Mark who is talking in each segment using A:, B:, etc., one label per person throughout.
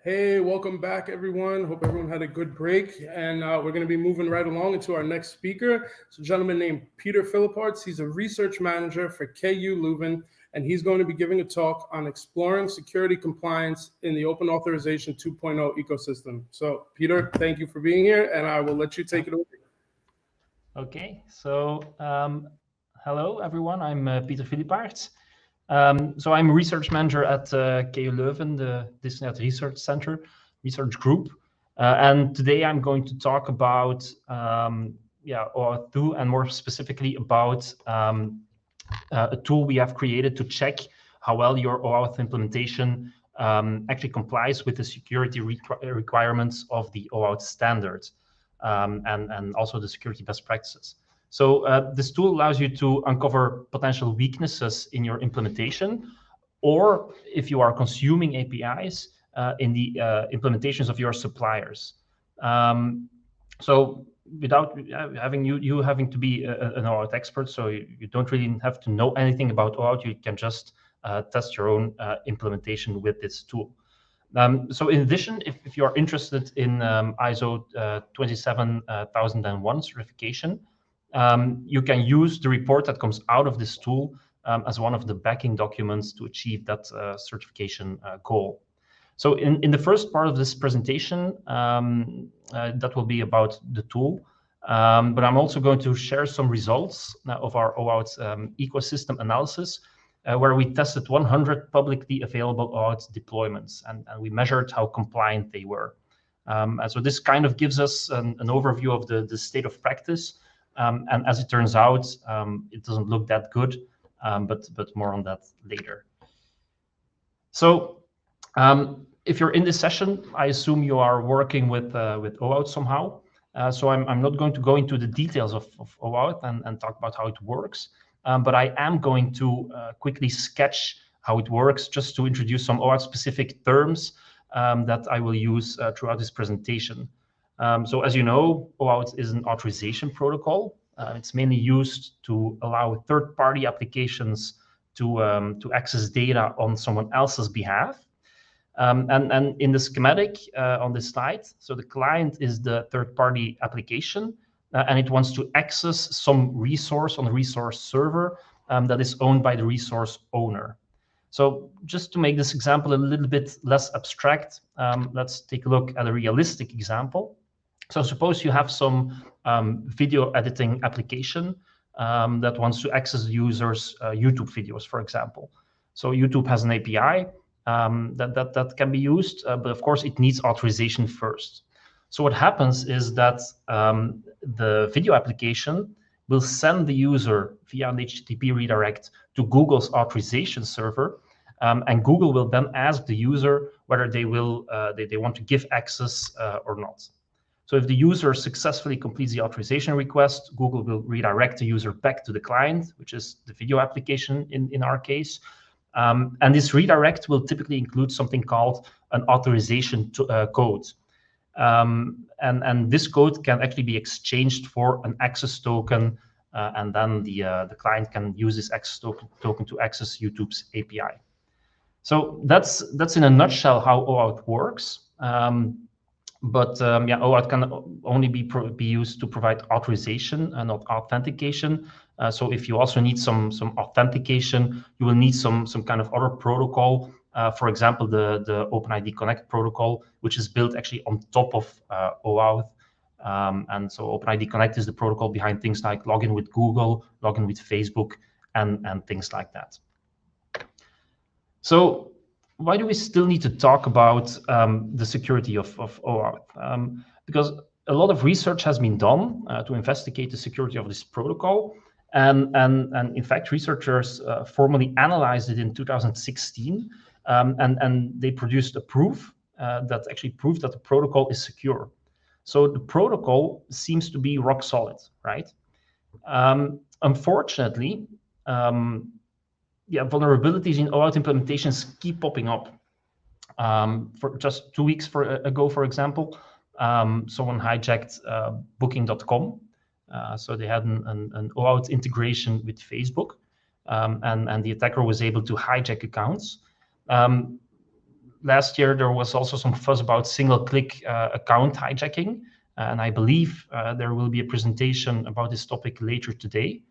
A: Hey, welcome back, everyone. Hope everyone had a good break. And we're going to be moving right along into our next speaker. It's a gentleman named Pieter Philippaerts. He's a research manager for KU Leuven, and he's going to be giving a talk on exploring security compliance in the Open Authorization 2.0 ecosystem. So, Pieter, thank you for being here, and I will let you take it over.
B: Okay, so hello, everyone. I'm Pieter Philippaerts. So I'm a research manager at KU Leuven, the DistriNet Research Center, research group. And today I'm going to talk about OAuth 2, and more specifically about a tool we have created to check how well your OAuth implementation actually complies with the security requirements of the OAuth standards and also the security best practices. So this tool allows you to uncover potential weaknesses in your implementation, or if you are consuming APIs in the implementations of your suppliers. So without having you having to be an OAuth expert, so you don't really have to know anything about OAuth. You can just test your own implementation with this tool. So in addition, if you are interested in ISO 27001 certification, you can use the report that comes out of this tool as one of the backing documents to achieve that certification goal. So in the first part of this presentation, that will be about the tool, but I'm also going to share some results of our OAuth ecosystem analysis, where we tested 100 publicly available OAuth deployments, and we measured how compliant they were. And so this kind of gives us an overview of the state of practice. And as it turns out, it doesn't look that good, but more on that later. So if you're in this session, I assume you are working with OAuth somehow. So I'm not going to go into the details of OAuth and talk about how it works, but I am going to quickly sketch how it works, just to introduce some OAuth-specific terms that I will use throughout this presentation. So as you know, OAuth is an authorization protocol. It's mainly used to allow third-party applications to access data on someone else's behalf. And in the schematic on this slide, so the client is the third-party application, and it wants to access some resource on the resource server that is owned by the resource owner. So just to make this example a little bit less abstract, let's take a look at a realistic example. So suppose you have some video editing application that wants to access the user's YouTube videos, for example. So YouTube has an API that can be used, but of course it needs authorization first. So what happens is that the video application will send the user via an HTTP redirect to Google's authorization server, and Google will then ask the user whether they want to give access or not. So if the user successfully completes the authorization request, Google will redirect the user back to the client, which is the video application in our case. And this redirect will typically include something called an authorization code. And this code can actually be exchanged for an access token, and then the client can use this access token to access YouTube's API. So that's in a nutshell how OAuth works. But OAuth can only be used to provide authorization and not authentication. So if you also need some authentication, you will need some kind of other protocol. For example, the OpenID Connect protocol, which is built actually on top of OAuth. And so OpenID Connect is the protocol behind things like login with Google, login with Facebook, and things like that. So why do we still need to talk about the security of OAuth? Because a lot of research has been done to investigate the security of this protocol. And in fact, researchers formally analyzed it in 2016, and they produced a proof that actually proved that the protocol is secure. So the protocol seems to be rock solid, right? Unfortunately, vulnerabilities in OAuth implementations keep popping up. For just 2 weeks ago, for example, someone hijacked Booking.com. So they had an OAuth integration with Facebook, and the attacker was able to hijack accounts. last year, there was also some fuss about single-click account hijacking, and I believe there will be a presentation about this topic later today.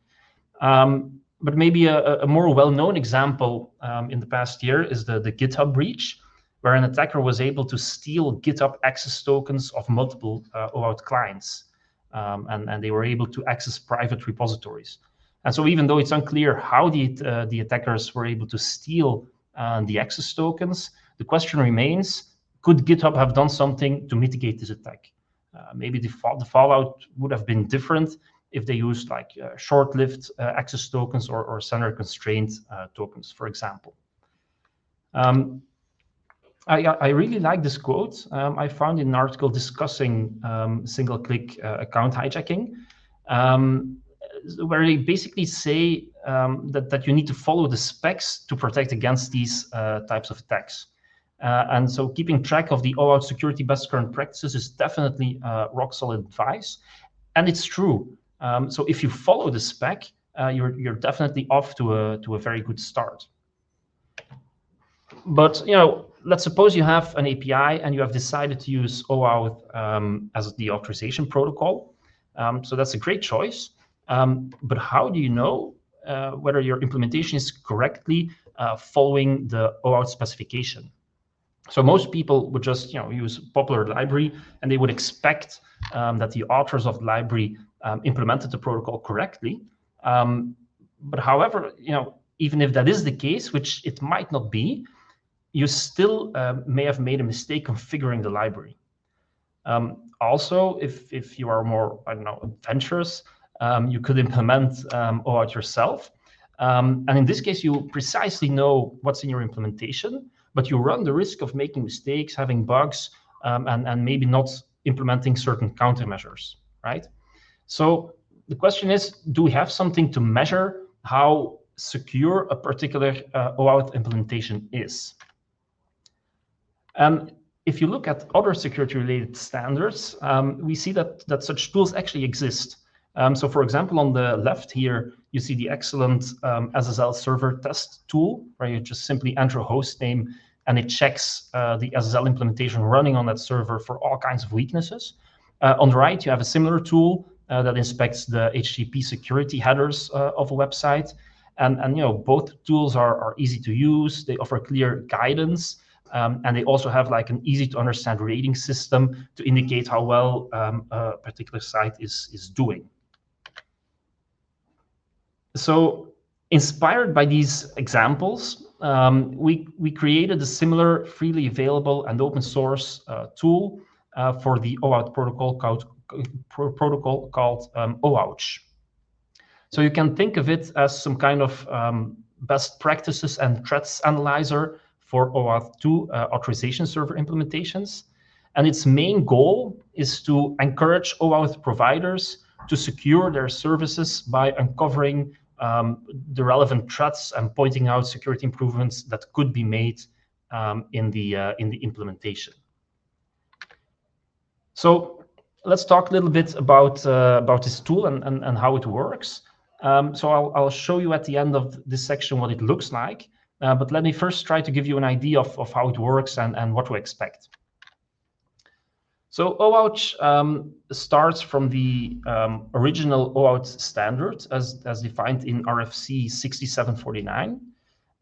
B: But maybe a more well-known example in the past year is the GitHub breach, where an attacker was able to steal GitHub access tokens of multiple OAuth clients, and they were able to access private repositories. And so even though it's unclear how the attackers were able to steal the access tokens, the question remains, could GitHub have done something to mitigate this attack? Maybe the fallout would have been different if they used like short-lived access tokens or sender-constrained tokens, for example. I really like this quote. I found in an article discussing single-click account hijacking, where they basically say that you need to follow the specs to protect against these types of attacks. And so keeping track of the OAuth security best current practices is definitely rock solid advice. And it's true. So if you follow the spec, you're definitely off to a very good start. But let's suppose you have an API and you have decided to use OAuth as the authorization protocol. So that's a great choice. But how do you know whether your implementation is correctly following the OAuth specification? So most people would just use a popular library, and they would expect that the authors of the library implemented the protocol correctly. But however, even if that is the case, which it might not be, you still may have made a mistake configuring the library. Also, if you are more, adventurous, you could implement OAuth yourself. And in this case, you precisely know what's in your implementation, but you run the risk of making mistakes, having bugs, and maybe not implementing certain countermeasures, right? So the question is, do we have something to measure how secure a particular OAuth implementation is? If you look at other security-related standards, we see that such tools actually exist. So for example, on the left here, you see the excellent SSL server test tool, where you just simply enter a host name and it checks the SSL implementation running on that server for all kinds of weaknesses. On the right, you have a similar tool that inspects the HTTP security headers of a website. And both tools are easy to use. They offer clear guidance. And they also have like an easy to understand rating system to indicate how well a particular site is doing. So inspired by these examples, we created a similar freely available and open source tool for the OAuth protocol called OAuth. So you can think of it as some kind of best practices and threats analyzer for OAuth 2 authorization server implementations. And its main goal is to encourage OAuth providers to secure their services by uncovering the relevant threats and pointing out security improvements that could be made in the implementation. So let's talk a little bit about this tool and how it works. So I'll show you at the end of this section what it looks like. But let me first try to give you an idea of how it works and what to expect. So OAuth starts from the original OAuth standard as defined in RFC 6749.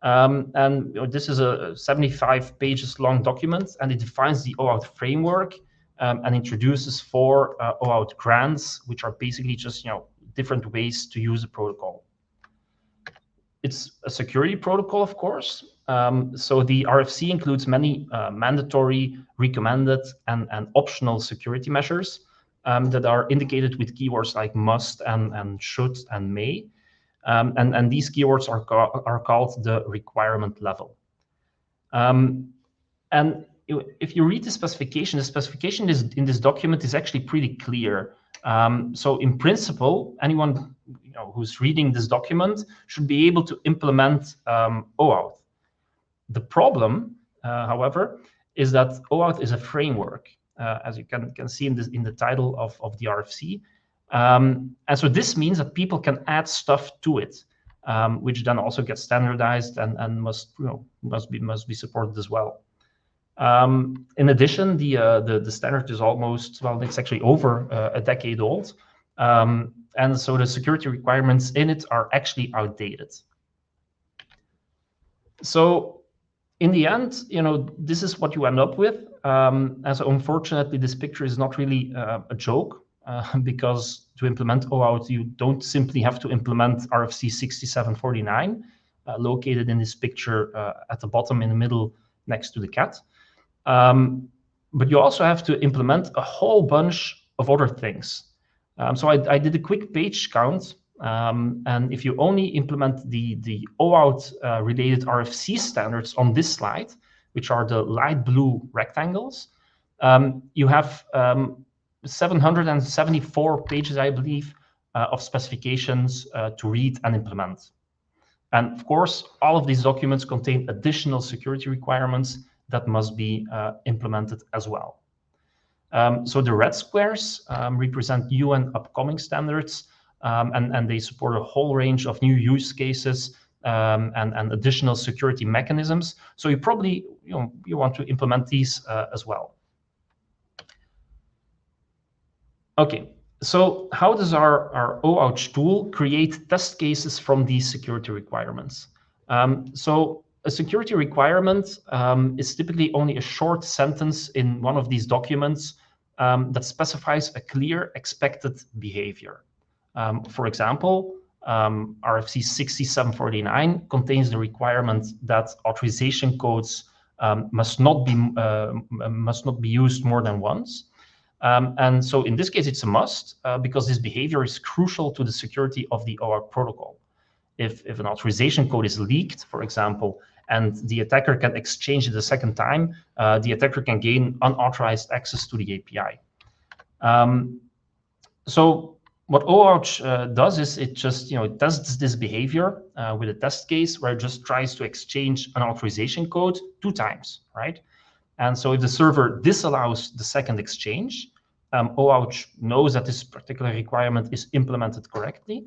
B: And this is a 75 pages long document, and it defines the OAuth framework and introduces 4 OAuth grants, which are basically just different ways to use the protocol. It's a security protocol, of course. So the RFC includes many mandatory, recommended, and optional security measures that are indicated with keywords like must and should and may. And these keywords are called the requirement level. And if you read the specification in this document is actually pretty clear. So in principle, anyone who's reading this document should be able to implement OAuth. The problem, however, is that OAuth is a framework, as you can see in the title of the RFC. And so this means that people can add stuff to it, which then also gets standardized and must be supported as well. In addition, the standard is almost, well, it's actually over a decade old. And so the security requirements in it are actually outdated. So in the end, this is what you end up with. And so unfortunately, this picture is not really a joke, because to implement OAuth, you don't simply have to implement RFC 6749, located in this picture at the bottom in the middle next to the cat. But you also have to implement a whole bunch of other things. So I did a quick page count. And if you only implement the OAuth related RFC standards on this slide, which are the light blue rectangles, you have 774 pages, I believe, of specifications to read and implement. And of course, all of these documents contain additional security requirements that must be implemented as well. So the red squares represent new and upcoming standards, and they support a whole range of new use cases and additional security mechanisms. So you probably you want to implement these as well. Okay, so how does our OAuth tool create test cases from these security requirements? So a security requirement is typically only a short sentence in one of these documents that specifies a clear expected behavior. For example, RFC 6749 contains the requirement that authorization codes must not be used more than once. And so in this case, it's a must because this behavior is crucial to the security of the OAuth protocol. If an authorization code is leaked, for example, and the attacker can exchange it a second time, the attacker can gain unauthorized access to the API. So what OAuth does is it just it tests this behavior with a test case where it just tries to exchange an authorization code 2 times, right? And so if the server disallows the second exchange, OAuth knows that this particular requirement is implemented correctly.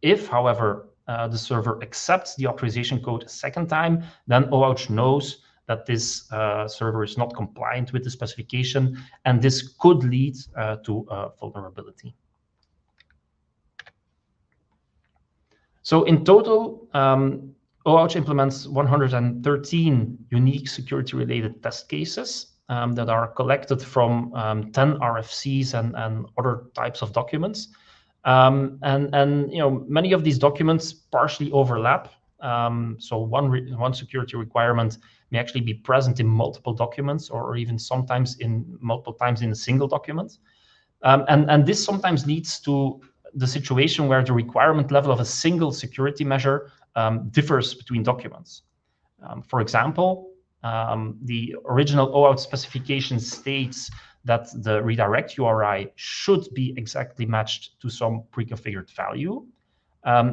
B: If, however, the server accepts the authorization code a second time, then OAuth knows that this server is not compliant with the specification, and this could lead to a vulnerability. So in total, OAuth implements 113 unique security-related test cases that are collected from 10 RFCs and other types of documents. And many of these documents partially overlap. So one security requirement may actually be present in multiple documents, or even sometimes in multiple times in a single document. And this sometimes leads to the situation where the requirement level of a single security measure differs between documents. For example, the original OAuth specification states that the redirect URI should be exactly matched to some pre-configured value,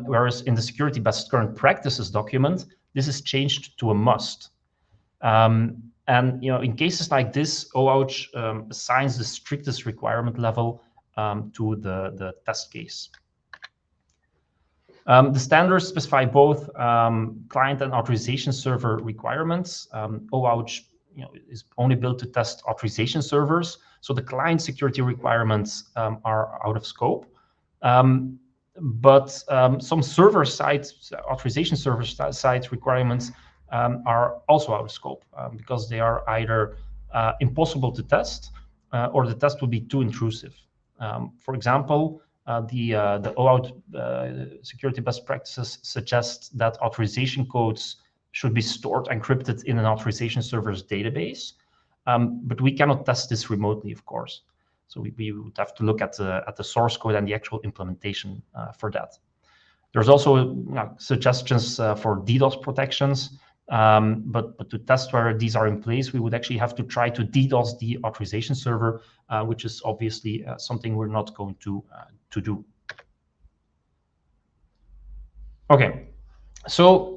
B: whereas in the security best current practices document, this is changed to a must. And in cases like this, OAuth assigns the strictest requirement level to the test case. The standards specify both client and authorization server requirements. OAuth is only built to test authorization servers, so the client security requirements are out of scope. But some server-side authorization server-side requirements are also out of scope because they are either impossible to test or the test would be too intrusive. For example, the OAuth security best practices suggest that authorization codes should be stored encrypted in an authorization server's database, but we cannot test this remotely, of course. So we would have to look at the source code and the actual implementation for that. There's also suggestions for DDoS protections, but to test whether these are in place, we would actually have to try to DDoS the authorization server, which is obviously something we're not going to do. Okay, so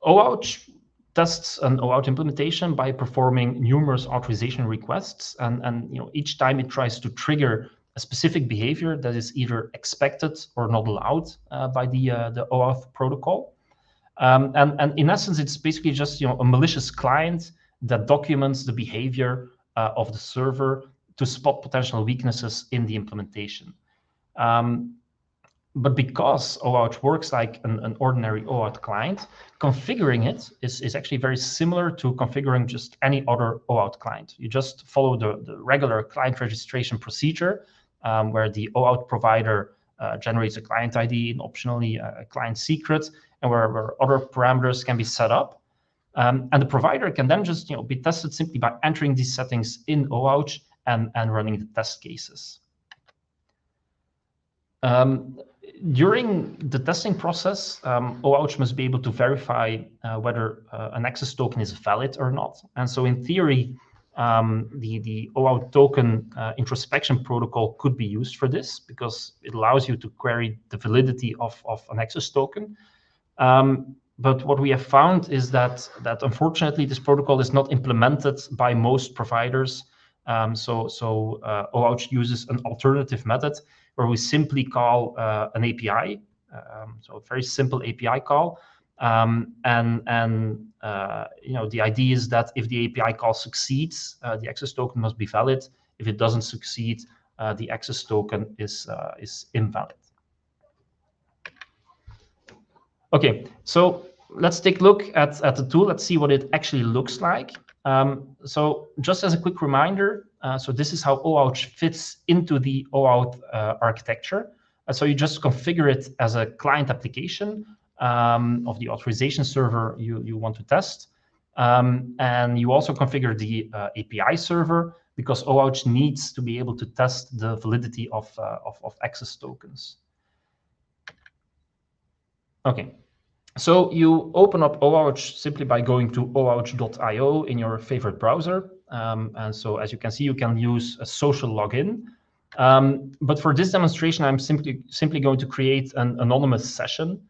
B: OAuth tests an OAuth implementation by performing numerous authorization requests, and each time it tries to trigger a specific behavior that is either expected or not allowed by the OAuth protocol. And in essence, it's basically just a malicious client that documents the behavior of the server to spot potential weaknesses in the implementation. But because OAuth works like an ordinary OAuth client, configuring it is actually very similar to configuring just any other OAuth client. You just follow the regular client registration procedure, where the OAuth provider generates a client ID and optionally a client secret, and where other parameters can be set up. And the provider can then just be tested simply by entering these settings in OAuth and running the test cases. During the testing process, OAuth must be able to verify whether an access token is valid or not. And so in theory, the OAuth token introspection protocol could be used for this, because it allows you to query the validity of an access token. But what we have found is that unfortunately this protocol is not implemented by most providers. So OAuth uses an alternative method where we simply call an API, so a very simple API call. The idea is that if the API call succeeds, the access token must be valid. If it doesn't succeed, the access token is invalid. Okay, so let's take a look at the tool. Let's see what it actually looks like. So just as a quick reminder, so this is how OAuth fits into the OAuth architecture. So you just configure it as a client application of the authorization server you want to test. And you also configure the API server, because OAuth needs to be able to test the validity of access tokens. Okay. So you open up OAuth simply by going to oauth.io in your favorite browser. And so as you can see, you can use a social login. But for this demonstration, I'm simply going to create an anonymous session.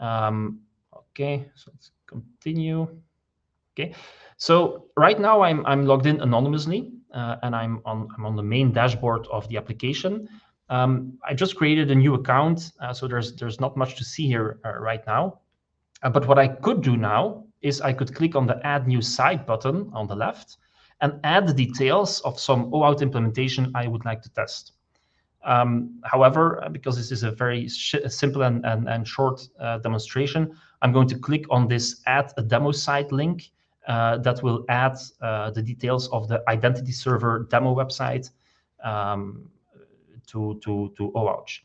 B: Okay, so let's continue. Okay, so right now I'm logged in anonymously, and I'm on the main dashboard of the application. I just created a new account, so there's not much to see here right now. But what I could do now is I could click on the Add New Site button on the left and add the details of some OAuth implementation I would like to test. However, because this is a very simple and short demonstration, I'm going to click on this Add a Demo Site link that will add the details of the Identity Server demo website to OAuth.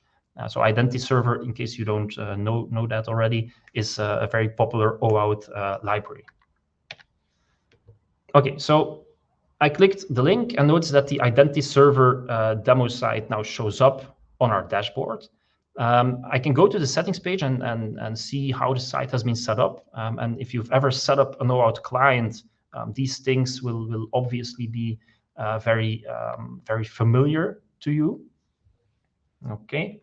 B: So Identity Server, in case you don't know that already, is a very popular OAuth library. Okay, so I clicked the link and notice that the Identity Server demo site now shows up on our dashboard. I can go to the settings page and see how the site has been set up. And if you've ever set up an OAuth client, these things will obviously be very familiar to you. Okay.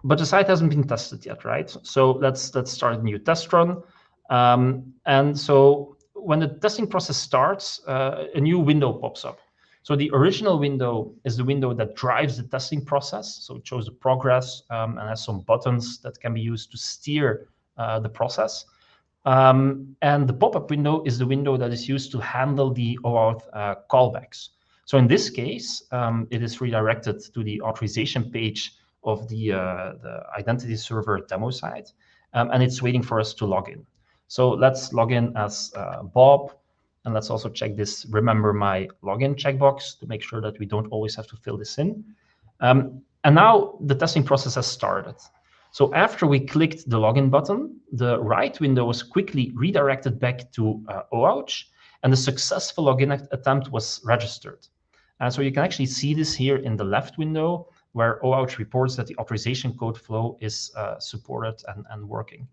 B: But the site hasn't been tested yet, right? So let's start a new test run. And so when the testing process starts, a new window pops up. So the original window is the window that drives the testing process. So it shows the progress and has some buttons that can be used to steer the process. And the pop-up window is the window that is used to handle the OAuth callbacks. So in this case, it is redirected to the authorization page of the Identity Server demo site, and it's waiting for us to log in. So let's log in as Bob, and let's also check this Remember My Login checkbox to make sure that we don't always have to fill this in. And now the testing process has started. So after we clicked the login button, the right window was quickly redirected back to OAuth, and the successful login attempt was registered. So you can actually see this here in the left window, where OAuth reports that the authorization code flow is supported and working.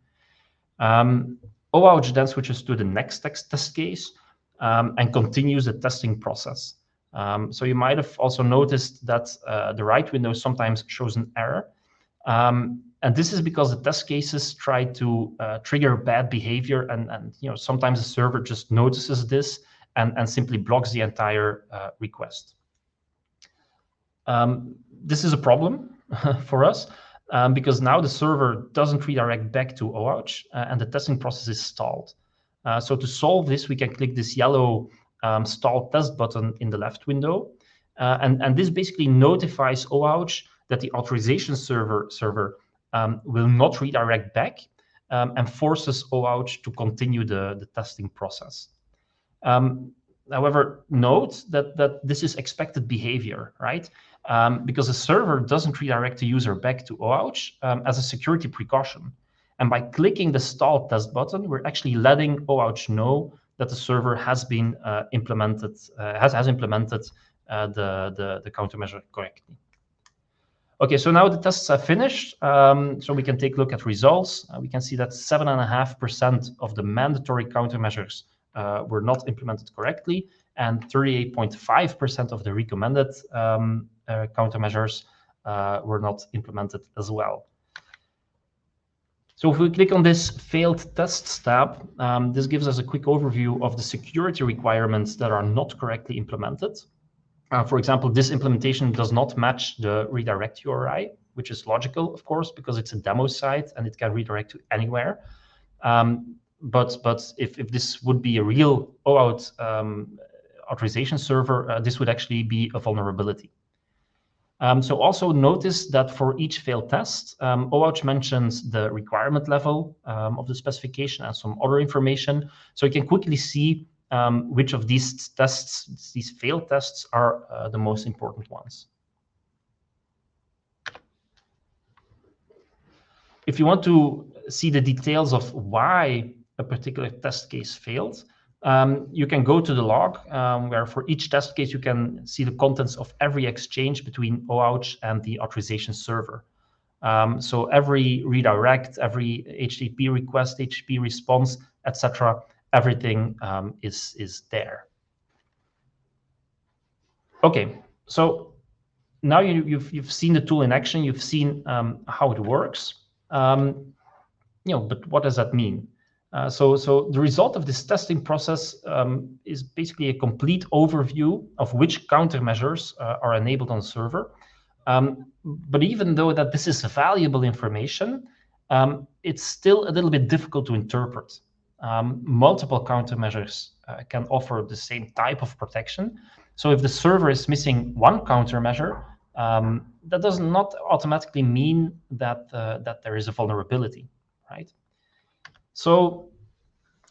B: OAuth then switches to the next test case and continues the testing process. So you might have also noticed that the right window sometimes shows an error. And this is because the test cases try to trigger bad behavior, and sometimes the server just notices this and simply blocks the entire request. This is a problem for us. because now the server doesn't redirect back to OAuth and the testing process is stalled. So to solve this, we can click this yellow stall test button in the left window. And this basically notifies OAuth that the authorization server will not redirect back and forces OAuth to continue the testing process. However, note that this is expected behavior, right? Because the server doesn't redirect the user back to OAuth as a security precaution. And by clicking the stall test button, we're actually letting OAuth know that the server has been implemented, has implemented the countermeasure correctly. Okay, so now the tests are finished. So we can take a look at results. We can see that 7.5% of the mandatory countermeasures were not implemented correctly, and 38.5% of the recommended countermeasures were not implemented as well. So if we click on this failed tests tab, this gives us a quick overview of the security requirements that are not correctly implemented. For example, this implementation does not match the redirect URI, which is logical, of course, because it's a demo site and it can redirect to anywhere. But if this would be a real OAuth authorization server, this would actually be a vulnerability. So also notice that for each failed test, OAuth mentions the requirement level of the specification and some other information. So you can quickly see which of these tests, these failed tests, are the most important ones. If you want to see the details of why a particular test case failed, you can go to the log, where for each test case you can see the contents of every exchange between OAuth and the authorization server. So every redirect, every HTTP request, HTTP response, etc., everything is there. Okay, so now you've seen the tool in action. You've seen how it works. But what does that mean? So the result of this testing process is basically a complete overview of which countermeasures are enabled on the server. But even though that this is valuable information, it's still a little bit difficult to interpret. Multiple countermeasures can offer the same type of protection. So if the server is missing one countermeasure, that does not automatically mean that there is a vulnerability, right? So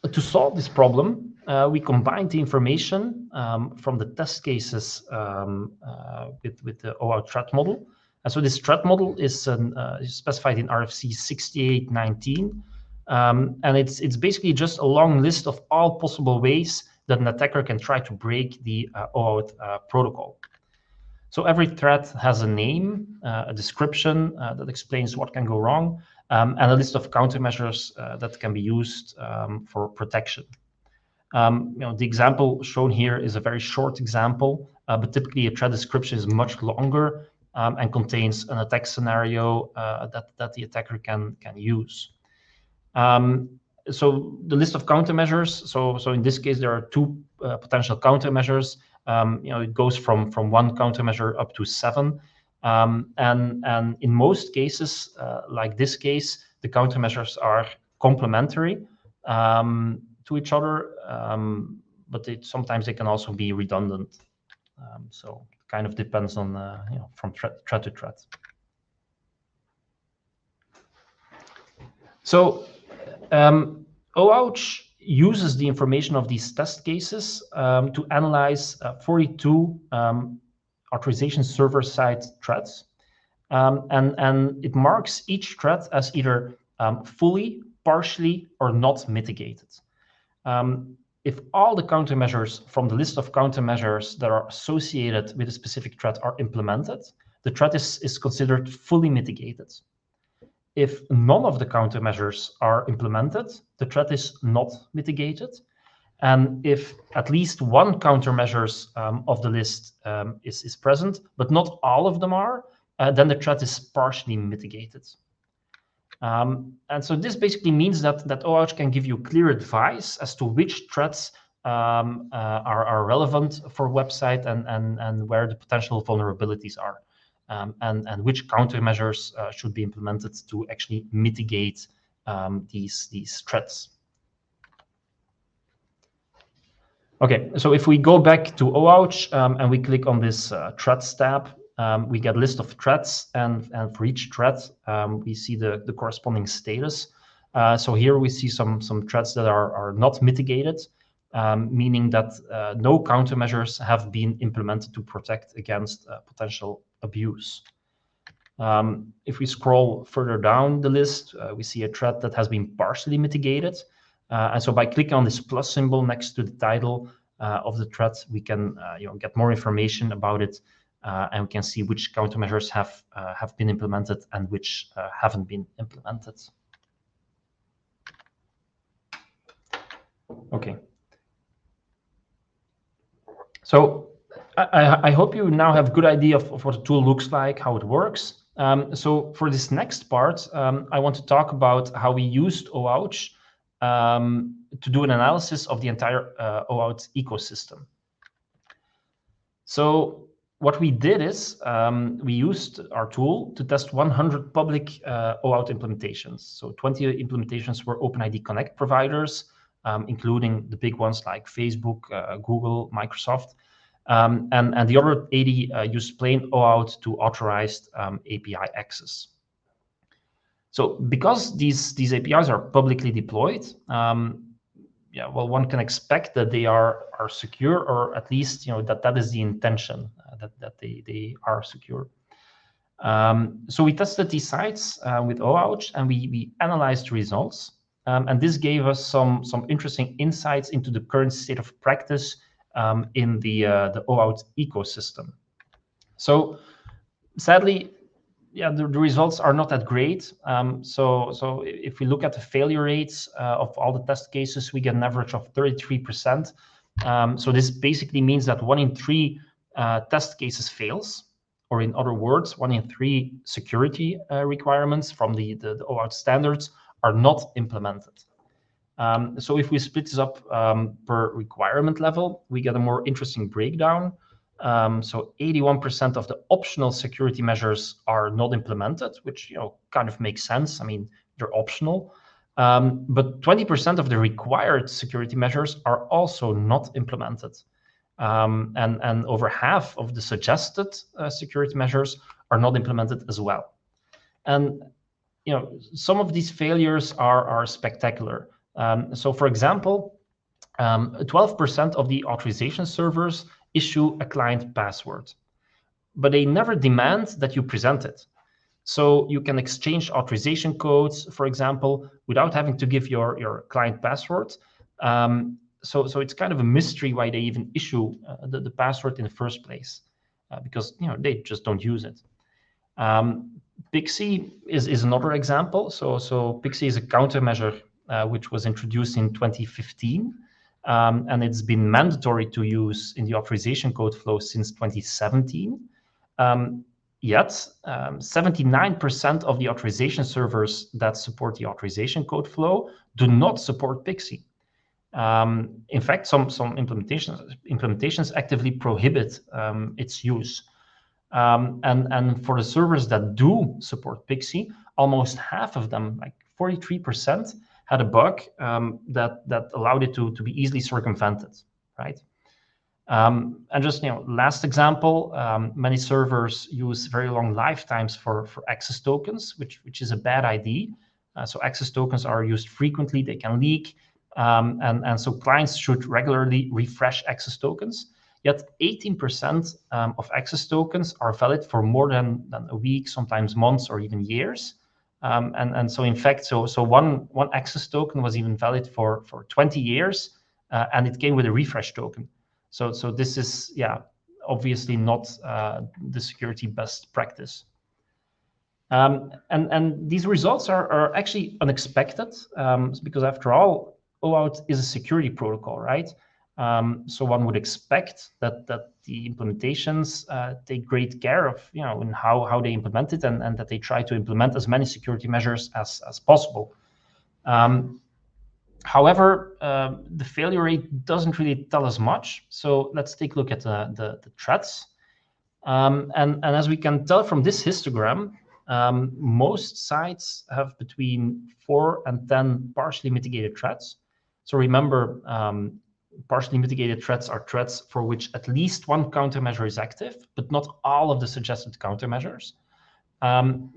B: to solve this problem, we combined the information from the test cases with the OAuth threat model. And so this threat model is specified in RFC 6819. And it's basically just a long list of all possible ways that an attacker can try to break the OAuth protocol. So every threat has a name, a description that explains what can go wrong, and a list of countermeasures that can be used for protection. The example shown here is a very short example, but typically a threat description is much longer and contains an attack scenario that the attacker can use. So the list of countermeasures, so in this case, there are two potential countermeasures. It goes from one countermeasure up to 7. And in most cases, like this case, the countermeasures are complementary to each other, but sometimes they can also be redundant. So it kind of depends on, from threat to threat. So OAuth uses the information of these test cases to analyze 42 authorization server-side threats, and it marks each threat as either fully, partially, or not mitigated. If all the countermeasures from the list of countermeasures that are associated with a specific threat are implemented, the threat is considered fully mitigated. If none of the countermeasures are implemented, the threat is not mitigated. And if at least one countermeasures of the list is present, but not all of them are, then the threat is partially mitigated. And so this basically means that OAuth can give you clear advice as to which threats are relevant for a website and where the potential vulnerabilities are. and which countermeasures should be implemented to actually mitigate these threats. Okay, so if we go back to OAuth and we click on this threats tab, we get a list of threats, and for each threat, we see the corresponding status. So here we see some threats that are not mitigated, meaning that no countermeasures have been implemented to protect against potential abuse. If we scroll further down the list, we see a threat that has been partially mitigated. And so by clicking on this plus symbol next to the title of the threat, we can get more information about it, and we can see which countermeasures have been implemented and which haven't been implemented. Okay. So I hope you now have a good idea of what the tool looks like, how it works. So for this next part, I want to talk about how we used OAuth to do an analysis of the entire OAuth ecosystem. So what we did is we used our tool to test 100 public OAuth implementations. So 20 implementations were OpenID Connect providers, including the big ones like Facebook, Google, Microsoft. And the other 80 used plain OAuth to authorized API access. So because these APIs are publicly deployed, well, one can expect that they are secure, or at least that is the intention, that they are secure. So we tested these sites with OAuth, and we analyzed the results, and this gave us some interesting insights into the current state of practice in the OAuth ecosystem. So sadly, the results are not that great. So if we look at the failure rates of all the test cases, we get an average of 33%. So this basically means that 1 in 3 test cases fails, or in other words, 1 in 3 security requirements from the OAuth standards are not implemented. So if we split this up per requirement level, we get a more interesting breakdown. So 81% of the optional security measures are not implemented, which kind of makes sense. I mean, they're optional. But 20% of the required security measures are also not implemented. And over half of the suggested security measures are not implemented as well. And some of these failures are spectacular. So for example, 12% of the authorization servers issue a client password, but they never demand that you present it. So you can exchange authorization codes, for example, without having to give your client password. So it's kind of a mystery why they even issue the password in the first place, because they just don't use it. PIXI is another example. So PIXI is a countermeasure which was introduced in 2015. And it's been mandatory to use in the authorization code flow since 2017. Yet, 79% of the authorization servers that support the authorization code flow do not support PIXI. In fact, some implementations actively prohibit its use. And for the servers that do support PIXI, almost half of them, like 43%, had a bug that allowed it to be easily circumvented, right? And just last example, many servers use very long lifetimes for access tokens, which is a bad idea. So access tokens are used frequently; they can leak, and so clients should regularly refresh access tokens. Yet 18% of access tokens are valid for more than a week, sometimes months, or even years. And so in fact, so one access token was even valid for 20 years, and it came with a refresh token. So this is obviously not the security best practice. And these results are actually unexpected, because after all, OAuth is a security protocol, right? So one would expect that the implementations take great care of in how they implement it, and that they try to implement as many security measures as possible. However, the failure rate doesn't really tell us much. So let's take a look at the threats. And as we can tell from this histogram, most sites have between 4 and 10 partially mitigated threats. So remember, partially mitigated threats are threats for which at least one countermeasure is active, but not all of the suggested countermeasures.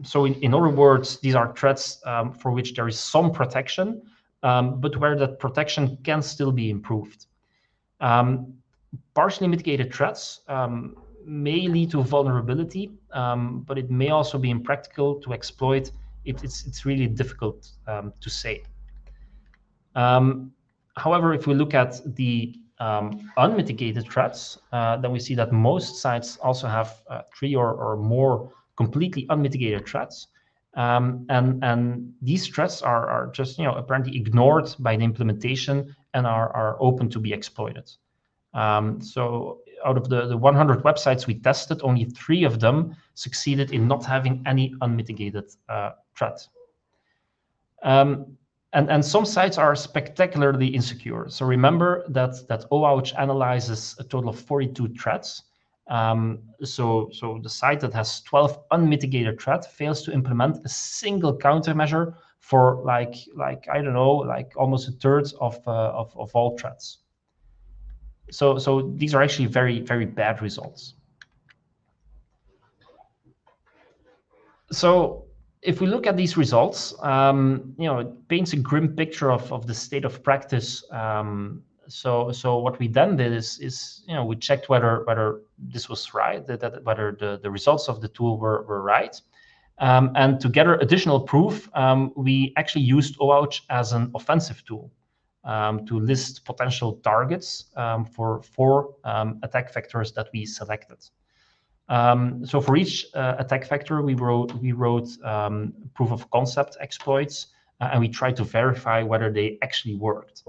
B: So in other words, these are threats for which there is some protection, but where that protection can still be improved. Partially mitigated threats may lead to vulnerability, but it may also be impractical to exploit. It's really difficult to say. However, if we look at the unmitigated threats, then we see that most sites also have 3 or more completely unmitigated threats. And these threats are just apparently ignored by the implementation and are open to be exploited. So out of the 100 websites we tested, only 3 of them succeeded in not having any unmitigated threat. And some sites are spectacularly insecure. So remember that OAuth analyzes a total of 42 threats. So the site that has 12 unmitigated threats fails to implement a single countermeasure for like I don't know, like almost a third of all threats. So these are actually very, very bad results. So if we look at these results, it paints a grim picture of the state of practice. So what we then did is we checked whether this was right, whether the results of the tool were right. And to gather additional proof, we actually used OAuth as an offensive tool to list potential targets for 4 attack vectors that we selected. So for each attack vector, we wrote proof of concept exploits, and we tried to verify whether they actually worked.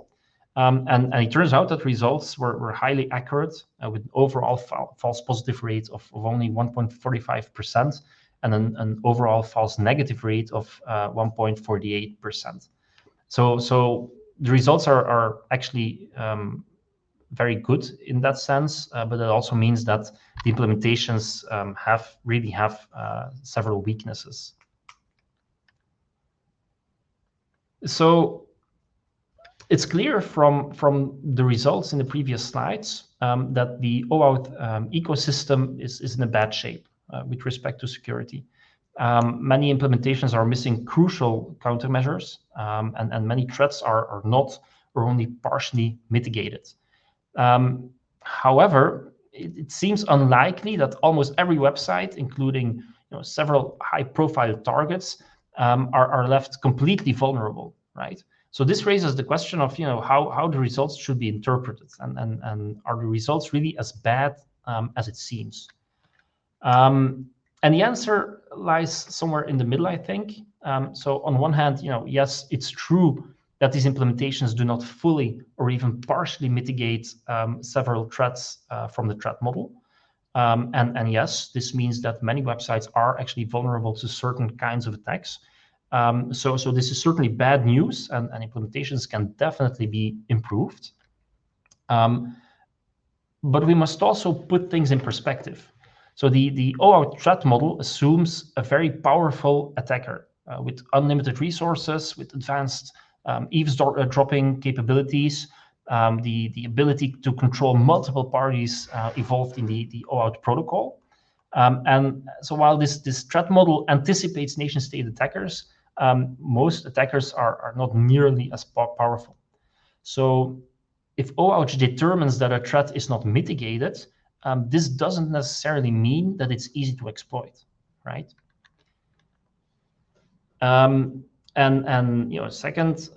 B: And it turns out that results were highly accurate with an overall false positive rate of only 1.45% and an overall false negative rate of 1.48%. So the results are actually very good in that sense, but it also means that the implementations really have several weaknesses. So it's clear from the results in the previous slides that the OAuth ecosystem is in a bad shape with respect to security. Many implementations are missing crucial countermeasures, and many threats are not or only partially mitigated. However, it seems unlikely that almost every website, including several high-profile targets, are left completely vulnerable, right? So this raises the question of how the results should be interpreted, and are the results really as bad as it seems? And the answer lies somewhere in the middle, I think. So on one hand, yes, it's true that these implementations do not fully or even partially mitigate several threats from the threat model. And yes, this means that many websites are actually vulnerable to certain kinds of attacks. So this is certainly bad news, and implementations can definitely be improved. But we must also put things in perspective. So the OAuth threat model assumes a very powerful attacker with unlimited resources, with advanced eavesdropping capabilities, the ability to control multiple parties evolved in the OAuth protocol. And so while this threat model anticipates nation-state attackers, most attackers are not nearly as powerful. So if OAuth determines that a threat is not mitigated, this doesn't necessarily mean that it's easy to exploit, right? And second,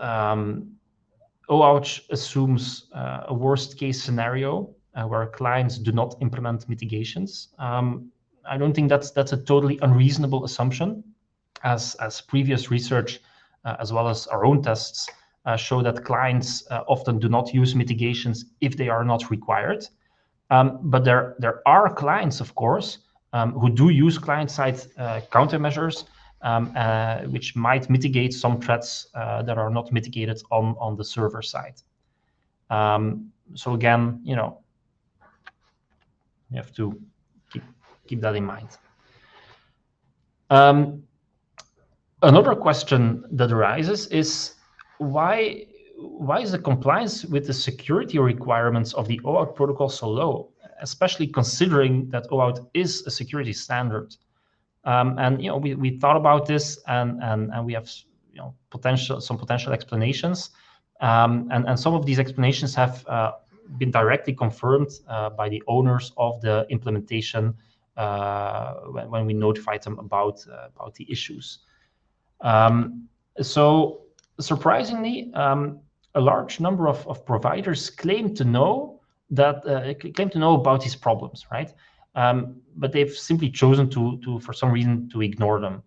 B: OAuth assumes a worst-case scenario where clients do not implement mitigations. I don't think that's a totally unreasonable assumption, as previous research as well as our own tests show that clients often do not use mitigations if they are not required. But there are clients, of course, who do use client-side countermeasures, which might mitigate some threats that are not mitigated on the server side. So again, you have to keep keep that in mind. Another question that arises is why is the compliance with the security requirements of the OAuth protocol so low, especially considering that OAuth is a security standard? And we thought about this, and we have some potential explanations, and some of these explanations have been directly confirmed by the owners of the implementation when we notified them about the issues. So surprisingly, a large number of providers claim to know about these problems, right? But they've simply chosen to for some reason to ignore them.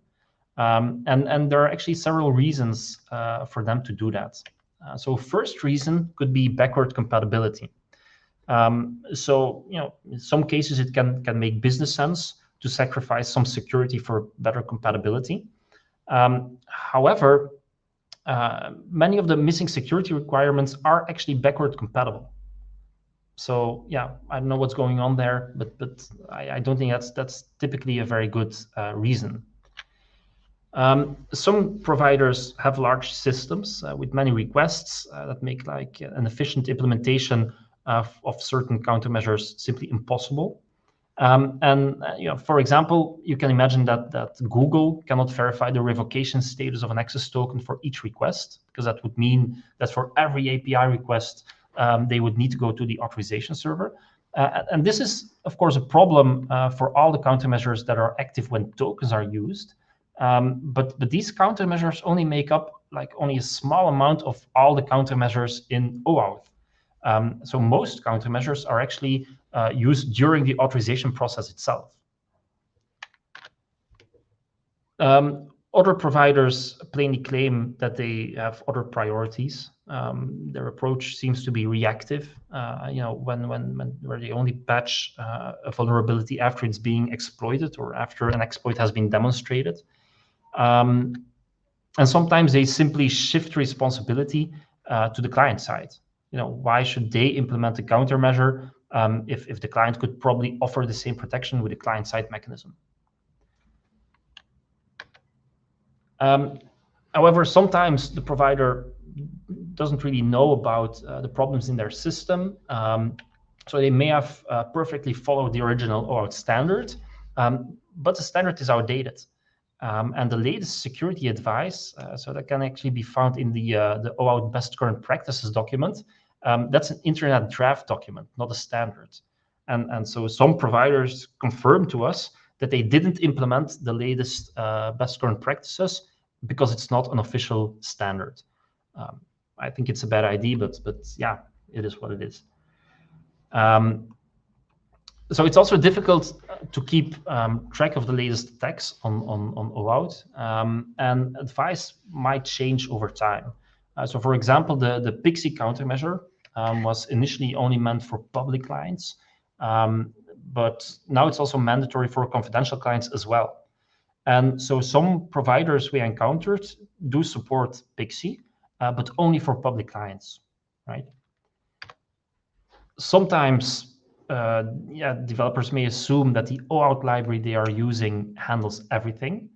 B: And there are actually several reasons for them to do that. So first reason could be backward compatibility. So in some cases it can make business sense to sacrifice some security for better compatibility. However, many of the missing security requirements are actually backward compatible. So yeah, I don't know what's going on there, but I don't think that's typically a very good reason. Some providers have large systems with many requests that make like an efficient implementation of certain countermeasures simply impossible. For example, you can imagine that Google cannot verify the revocation status of an access token for each request, because that would mean that for every API request, they would need to go to the authorization server. And this is, of course, a problem for all the countermeasures that are active when tokens are used. But these countermeasures only make up like only a small amount of all the countermeasures in OAuth. So most countermeasures are actually used during the authorization process itself. Other providers plainly claim that they have other priorities. Their approach seems to be reactive, where they only patch a vulnerability after it's being exploited or after an exploit has been demonstrated. And sometimes they simply shift responsibility to the client side. Why should they implement a countermeasure if the client could probably offer the same protection with a client-side mechanism? However, sometimes the provider doesn't really know about the problems in their system. So they may have perfectly followed the original OAuth standard, but the standard is outdated. And the latest security advice, so that can actually be found in the OAuth best current practices document. That's an internet draft document, not a standard. And so some providers confirm to us that they didn't implement the latest best current practices because it's not an official standard. I think it's a bad idea, but yeah, it is what it is. So it's also difficult to keep track of the latest attacks on OAuth, and advice might change over time. So for example, the PXE countermeasure was initially only meant for public clients, but now it's also mandatory for confidential clients as well. And so some providers we encountered do support PXE, but only for public clients, right? Sometimes developers may assume that the OAuth library they are using handles everything,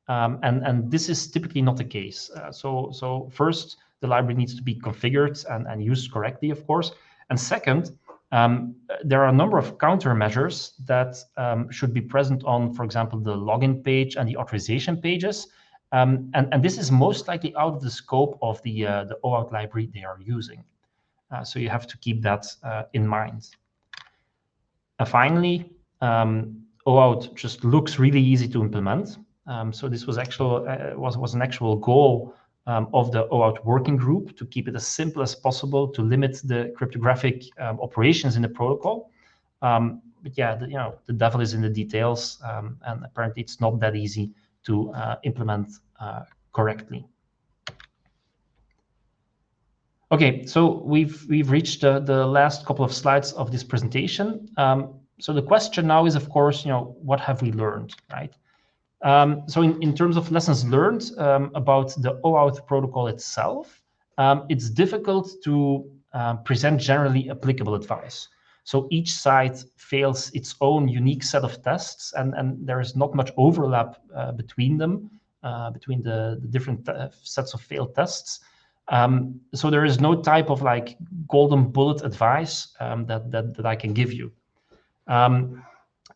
B: and this is typically not the case. So first, the library needs to be configured and used correctly, of course. And second, there are a number of countermeasures that should be present on, for example, the login page and the authorization pages. And this is most likely out of the scope of the OAuth library they are using. So you have to keep that in mind. And finally, OAuth just looks really easy to implement. So this was an actual goal of the OAuth working group, to keep it as simple as possible, to limit the cryptographic operations in the protocol. But yeah, the devil is in the details, and apparently it's not that easy to implement correctly. Okay, so we've reached the last couple of slides of this presentation. So the question now is, of course, what have we learned, right? So in terms of lessons learned about the OAuth protocol itself, it's difficult to present generally applicable advice. So each site fails its own unique set of tests, and there is not much overlap between them, between the different sets of failed tests. So there is no type of like golden bullet advice that I can give you.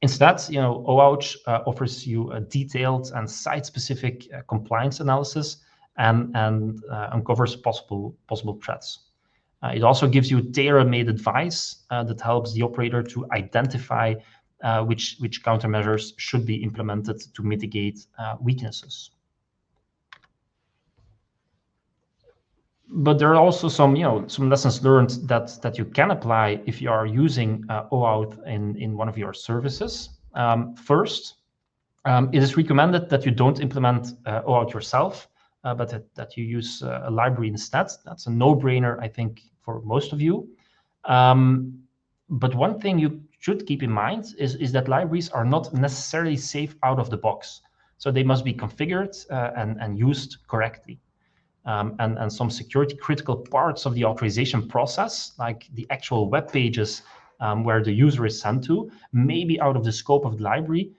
B: Instead, OAuth offers you a detailed and site-specific compliance analysis and uncovers possible threats. It also gives you tailor-made advice that helps the operator to identify which countermeasures should be implemented to mitigate weaknesses. But there are also some lessons learned that you can apply if you are using OAuth in one of your services. First, it is recommended that you don't implement OAuth yourself, but that you use a library instead. That's a no-brainer, I think, for most of you. But one thing you should keep in mind is that libraries are not necessarily safe out of the box. So they must be configured and used correctly. And some security critical parts of the authorization process, like the actual web pages where the user is sent to, may be out of the scope of the library.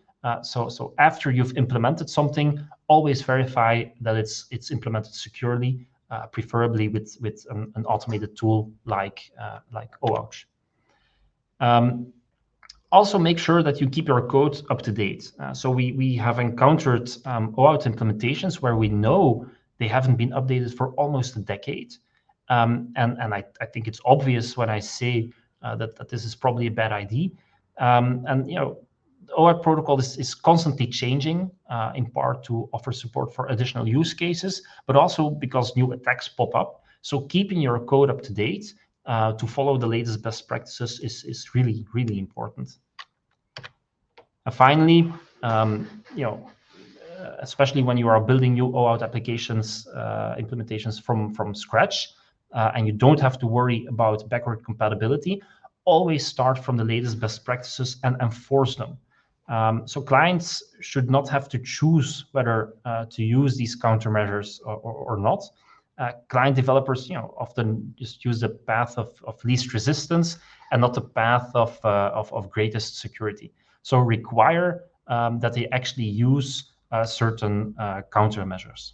B: So after you've implemented something, always verify that it's implemented securely, preferably with an automated tool like OAuth. Also make sure that you keep your code up to date. So we have encountered OAuth implementations where we know they haven't been updated for almost a decade. And I think it's obvious when I say that this is probably a bad idea. And the OAuth protocol is constantly changing, in part to offer support for additional use cases, but also because new attacks pop up. So keeping your code up to date to follow the latest best practices is really, really important. And finally, especially when you are building new OAuth applications, implementations from scratch, and you don't have to worry about backward compatibility, always start from the latest best practices and enforce them. So clients should not have to choose whether to use these countermeasures or not. Client developers, often just use the path of least resistance and not the path of greatest security. So require that they actually use certain countermeasures.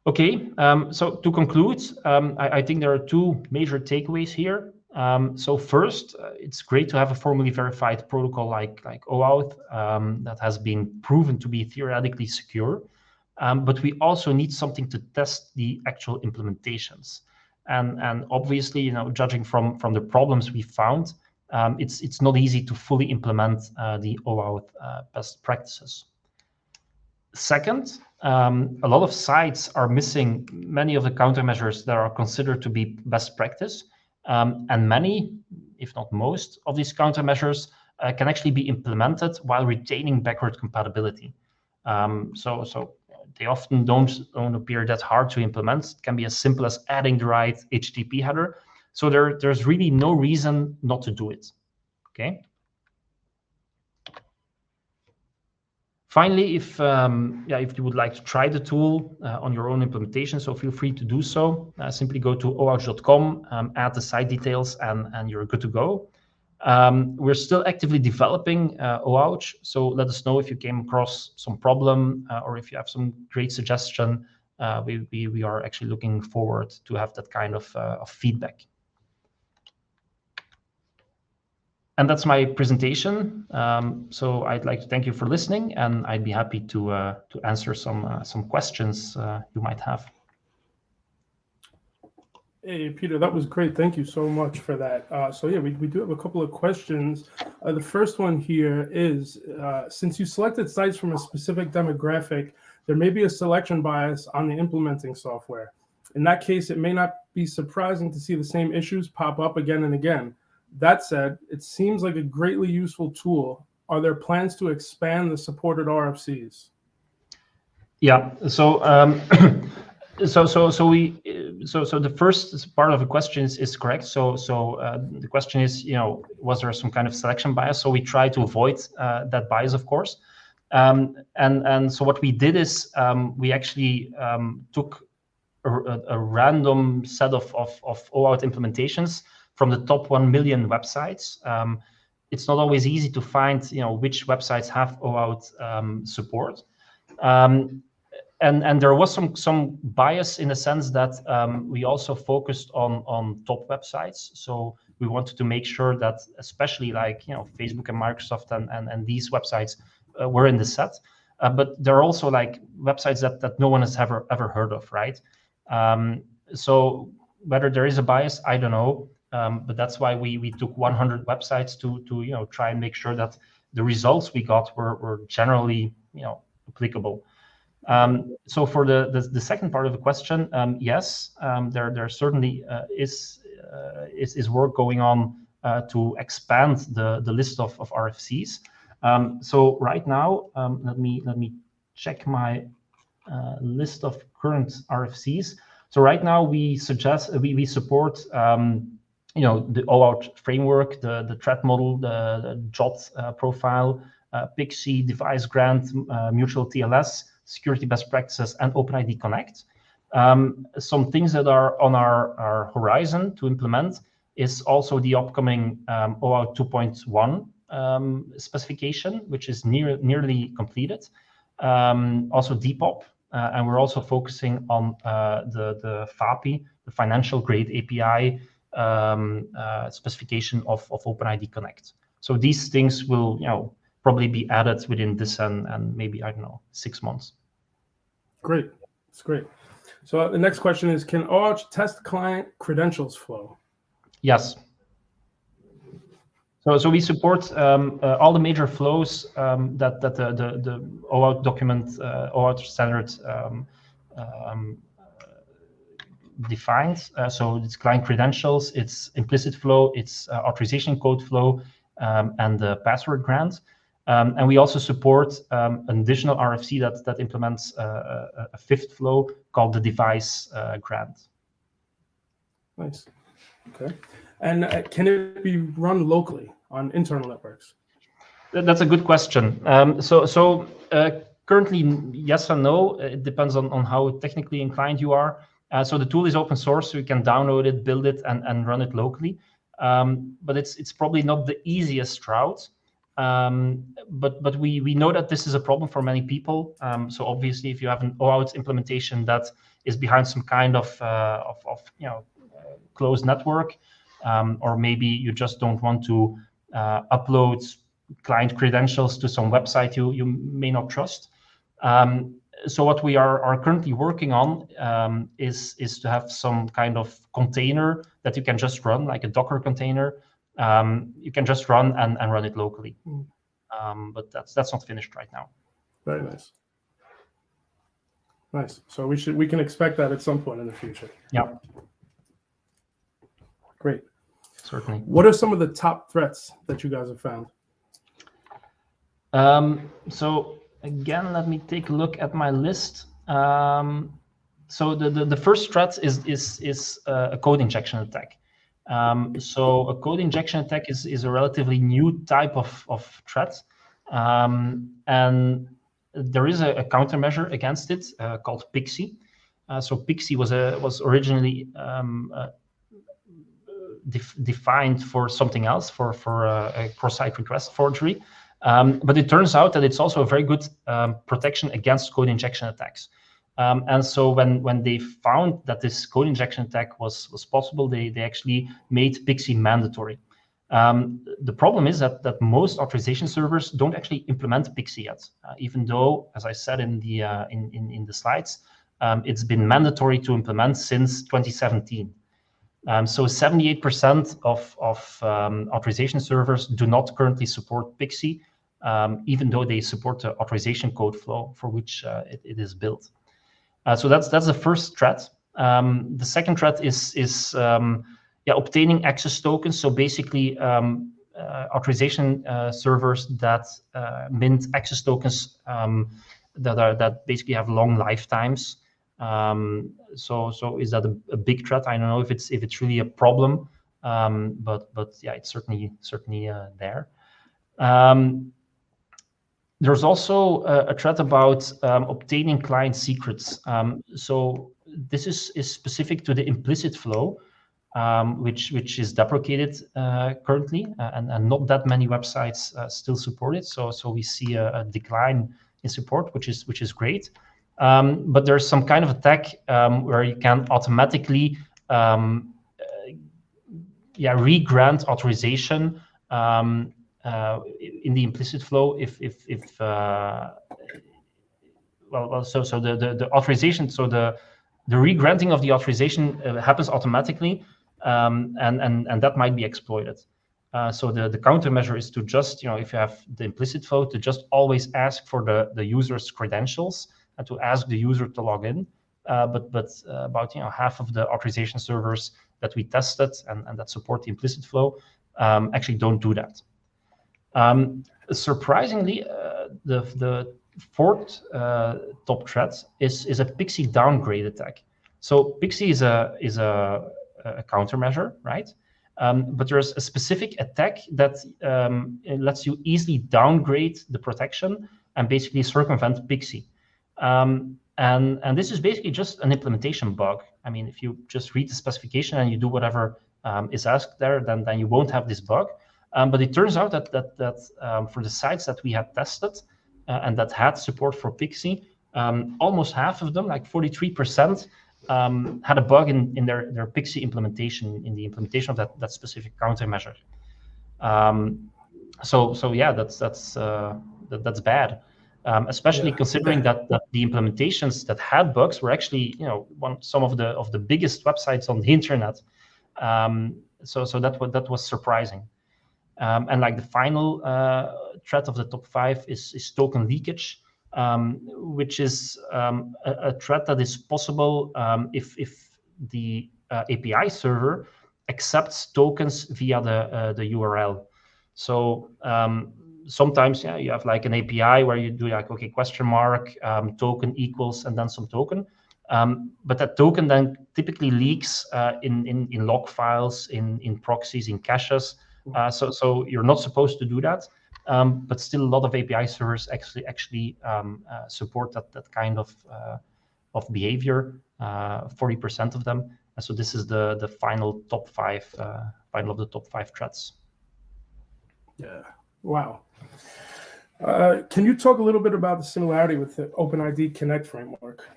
B: Okay, so to conclude, I think there are two major takeaways here. So first, it's great to have a formally verified protocol like OAuth that has been proven to be theoretically secure, but we also need something to test the actual implementations. And obviously, judging from the problems we found, it's not easy to fully implement the OAuth best practices. Second, a lot of sites are missing many of the countermeasures that are considered to be best practice. And many, if not most, of these countermeasures can actually be implemented while retaining backward compatibility. So they often don't appear that hard to implement. It can be as simple as adding the right HTTP header. So there's really no reason not to do it. Okay. Finally, if you would like to try the tool on your own implementation, so feel free to do so. Simply go to oauth.com, add the site details, and you're good to go. We're still actively developing OAuth, so let us know if you came across some problem or if you have some great suggestion. We are actually looking forward to have that kind of feedback. And that's my presentation. So I'd like to thank you for listening, and I'd be happy to answer some questions you might have.
A: Hey, Peter, that was great. Thank you so much for that. So yeah, we do have a couple of questions. The first one here is, since you selected sites from a specific demographic, there may be a selection bias on the implementing software. In that case, it may not be surprising to see the same issues pop up again and again. That said, it seems like a greatly useful tool. Are there plans to expand the supported RFCs?
B: Yeah. So so the first part of the question is correct. So the question is, was there some kind of selection bias? So we try to avoid that bias, of course. And so what we did is we actually took a random set of OAuth implementations from the top 1 million websites. It's not always easy to find, which websites have OAuth support. And there was some bias in the sense that we also focused on top websites. So we wanted to make sure that, especially like Facebook and Microsoft and these websites were in the set. But there are also like websites that no one has ever heard of, right? So whether there is a bias, I don't know. But that's why we took 100 websites to try and make sure that the results we got were generally applicable. So for the second part of the question, yes, there certainly is work going on to expand the list of RFCs. So right now, let me check my list of current RFCs. So right now we support the OAuth framework, the threat model, the JOT profile, PIXI, device grant, mutual TLS, security best practices, and OpenID Connect. Some things that are on our horizon to implement is also the upcoming OAuth 2.1 specification, which is nearly completed. Also Depop, and we're also focusing on the FAPI, the financial grade API specification of OpenID Connect. So these things will probably be added within this and maybe, I don't know, 6 months.
A: Great. That's great. So the next question is, can OAuth test client credentials flow?
B: Yes. So we support all the major flows that the OAuth document, OAuth standard defines. So it's client credentials, it's implicit flow, it's authorization code flow, and the password grant. And we also support an additional RFC that implements a fifth flow called the device grant.
A: Nice. Okay. And can it be run locally on internal networks?
B: That's a good question. So currently, yes and no. It depends on how technically inclined you are. So the tool is open source, so you can download it, build it, and run it locally. But it's probably not the easiest route. But we know that this is a problem for many people. So obviously, if you have an OAuth implementation that is behind some kind of closed network, or maybe you just don't want to upload client credentials to some website you may not trust. So what we are currently working on is to have some kind of container that you can just run, like a Docker container. You can just run and run it locally. But that's not finished right now.
A: Very nice. Nice. So we can expect that at some point in the future.
B: Yeah.
A: Great.
B: Certainly.
A: What are some of the top threats that you guys have found?
B: So again, let me take a look at my list. So the first threat is a code injection attack. So a code injection attack is a relatively new type of threat, and there is a countermeasure against it called PIXI. So PIXI was originally defined for something else, for a cross-site request forgery, but it turns out that it's also a very good protection against code injection attacks. And so when they found that this code injection attack was possible, they actually made PIXI mandatory. The problem is that most authorization servers don't actually implement PIXI yet, even though, as I said in the slides, it's been mandatory to implement since 2017. So 78% of authorization servers do not currently support PIXI, even though they support the authorization code flow for which it is built. So that's the first threat. The second threat is obtaining access tokens. So basically, authorization servers that mint access tokens that basically have long lifetimes. So is that a big threat? I don't know if it's really a problem, but yeah, it's certainly there. There's also a threat about obtaining client secrets. So this is specific to the implicit flow, which is deprecated currently, and not that many websites still support it. So we see a decline in support, which is great. But there's some kind of attack where you can automatically re-grant authorization in the implicit flow if so the authorization, so the re-granting of the authorization happens automatically, and that might be exploited. So the countermeasure is to just, if you have the implicit flow, to just always ask for the user's credentials and to ask the user to log in. But about half of the authorization servers that we tested and that support the implicit flow actually don't do that. Surprisingly, the fourth top threat is a PXE downgrade attack. So PXE is a countermeasure, right? But there's a specific attack that lets you easily downgrade the protection and basically circumvent PXE. And this is basically just an implementation bug. I mean, if you just read the specification and you do whatever is asked there, then you won't have this bug. But it turns out that for the sites that we had tested and that had support for PXE, almost half of them, like 43%, had a bug in their PXE implementation, in the implementation of that specific countermeasure. So yeah, that's bad. Especially considering that the implementations that had bugs were actually, some of the biggest websites on the internet. So that was surprising. And like the final threat of the top 5 is token leakage, which is a threat that is possible if the API server accepts tokens via the URL. So sometimes you have like an API where you do like, okay, question mark, token equals, and then some token. But that token then typically leaks in log files, in proxies, in caches. So you're not supposed to do that. But still, a lot of API servers actually support that kind of behavior. 40% of them. And so this is the final top 5, final of the top 5 threats.
A: Yeah. Wow. Can you talk a little bit about the similarity with the OpenID Connect framework?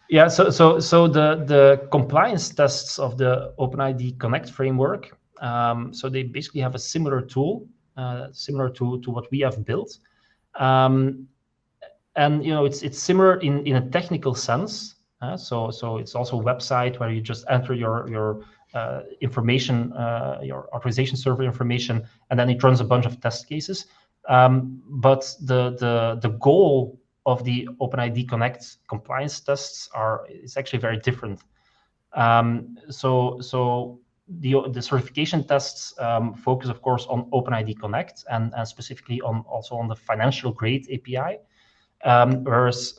B: Yeah, so the compliance tests of the OpenID Connect framework, so they basically have a similar tool, similar to what we have built. And it's similar in a technical sense. So it's also a website where you just enter your information, your authorization server information, and then it runs a bunch of test cases. But the goal of the OpenID Connect compliance tests is actually very different. So the certification tests focus, of course, on OpenID Connect and specifically also on the financial grade API. Whereas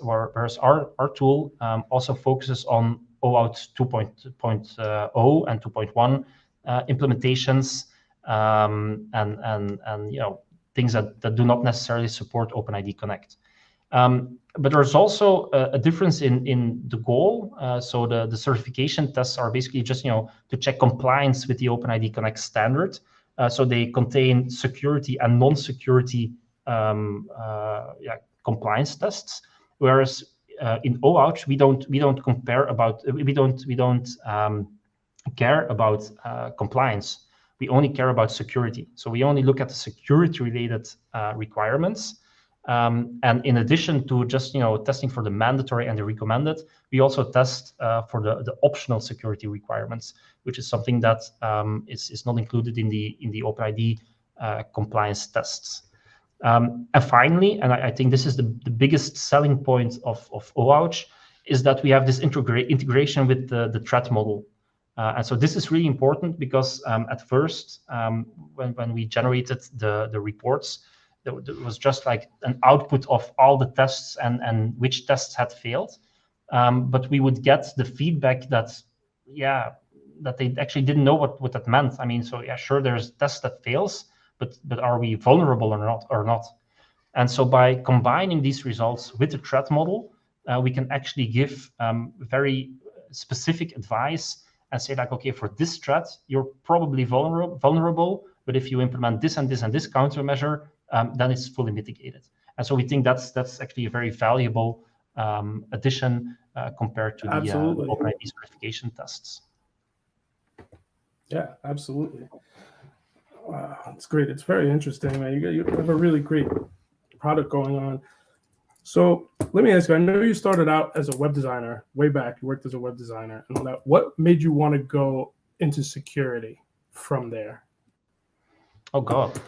B: our tool also focuses on OAuth 2.0 and 2.1 implementations, and things that do not necessarily support OpenID Connect. But there's also a difference in the goal. So the certification tests are basically just to check compliance with the OpenID Connect standard. So they contain security and non-security compliance tests, whereas in OAuth we don't care about compliance. We only care about security. So we only look at the security-related requirements. And in addition to just testing for the mandatory and the recommended, we also test for the optional security requirements, which is something that is not included in the OpenID compliance tests. And finally, and I think this is the biggest selling point of OAuth, is that we have this integration with the threat model. And so this is really important because at first, when we generated the reports, there was just like an output of all the tests and which tests had failed. But we would get the feedback that they actually didn't know what that meant. I mean, so yeah, sure, there's tests that fails, but are we vulnerable or not? And so by combining these results with the threat model, we can actually give very specific advice and say like, okay, for this threat, you're probably vulnerable, but if you implement this and this and this countermeasure, then it's fully mitigated. And so we think that's actually a very valuable addition compared to the OpenID certification tests.
A: Yeah, absolutely. Wow, it's great. It's very interesting, man. You have a really great product going on. So let me ask you, I know you started out as a web designer way back. You worked as a web designer. And what made you want to go into security from there?
B: Oh, God.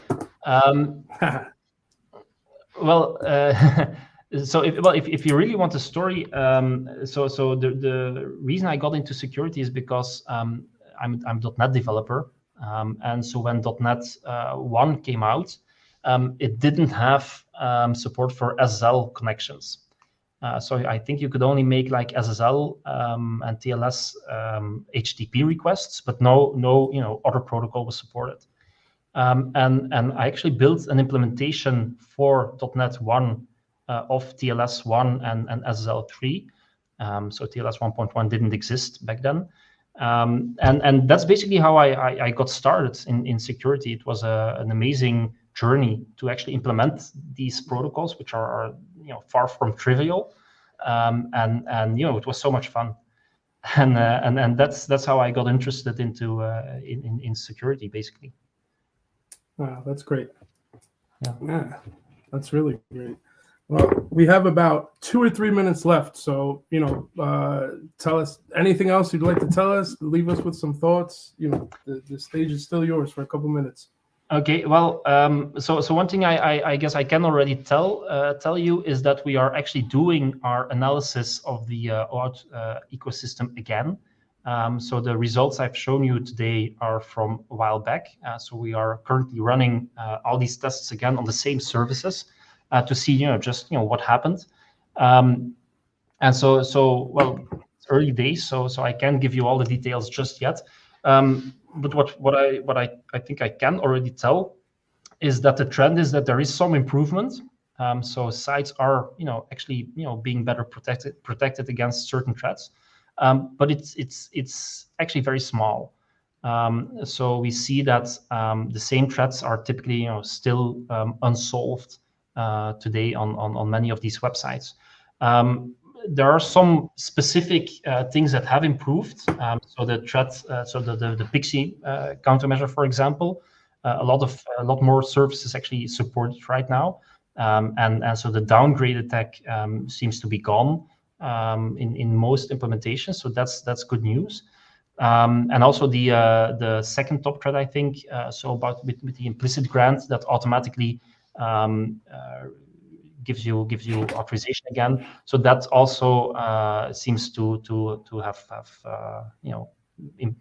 B: Well, so if you really want the story, so the reason I got into security is because I'm a .NET developer. And so when .NET 1 came out, it didn't have support for SSL connections. So I think you could only make like SSL and TLS HTTP requests, but no other protocol was supported. And I actually built an implementation for .NET 1 of TLS 1 and SSL 3. So TLS 1.1 didn't exist back then. And that's basically how I got started in security. It was an amazing journey to actually implement these protocols, which are far from trivial. And it was so much fun. And that's how I got interested into in security, basically.
A: Wow, that's great.
B: Yeah,
A: that's really great. Well, we have about 2 or 3 minutes left. So, tell us anything else you'd like to tell us, leave us with some thoughts. The stage is still yours for a couple minutes.
B: Okay, well, so one thing I guess I can already tell you is that we are actually doing our analysis of the OAuth ecosystem again. So the results I've shown you today are from a while back. So we are currently running all these tests again on the same services to see, just what happened. And so well, it's early days, so I can't give you all the details just yet. But what I think I can already tell is that the trend is that there is some improvement. So sites are actually being better protected against certain threats. But it's actually very small. So we see that the same threats are typically still unsolved today on many of these websites. There are some specific things that have improved. So the threat, so the PXE countermeasure, for example, a lot more services actually support it right now, and so the downgrade attack seems to be gone in most implementations. So that's good news. And also the second top threat, I think, so about with the implicit grant that automatically gives you authorization again. So that also seems to have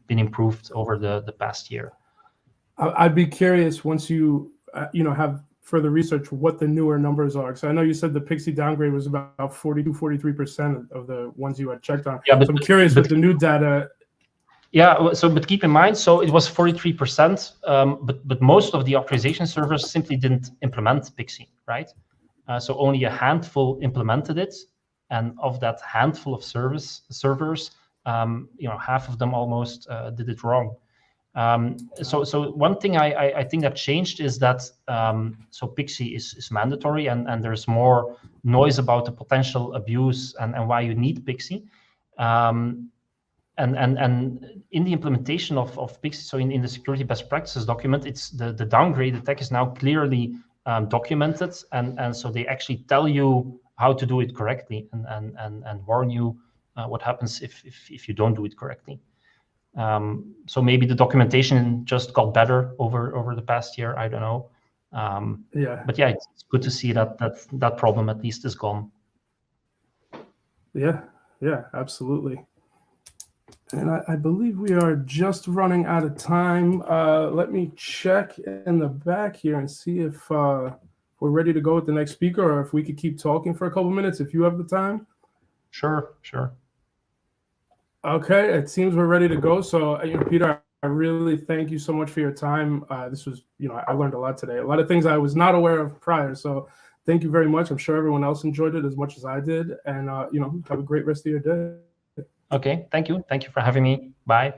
B: been improved over the past year.
A: I'd be curious once you have further research what the newer numbers are. So I know you said the PXE downgrade was about 42-43% of the ones you had checked on. Yeah, but so I'm curious with the new data.
B: Yeah, so but keep in mind, so it was 43%, but most of the authorization servers simply didn't implement PXE, right? So only a handful implemented it, and of that handful of servers, half of them almost did it wrong. So one thing I think that changed is that so PXE is mandatory, and there's more noise about the potential abuse and why you need PXE. And in the implementation of PXE, so in the security best practices document, it's the downgrade attack is now clearly documented, and so they actually tell you how to do it correctly and warn you what happens if you don't do it correctly. So maybe the documentation just got better over the past year. I don't know. But yeah, it's good to see that problem at least is gone.
A: Yeah, absolutely. And I believe we are just running out of time. Let me check in the back here and see if we're ready to go with the next speaker, or if we could keep talking for a couple minutes if you have the time.
B: Sure.
A: Okay, it seems we're ready to go. So, Peter, I really thank you so much for your time. This was, I learned a lot today. A lot of things I was not aware of prior. So thank you very much. I'm sure everyone else enjoyed it as much as I did. And, have a great rest of your day.
B: Okay, thank you. Thank you for having me. Bye.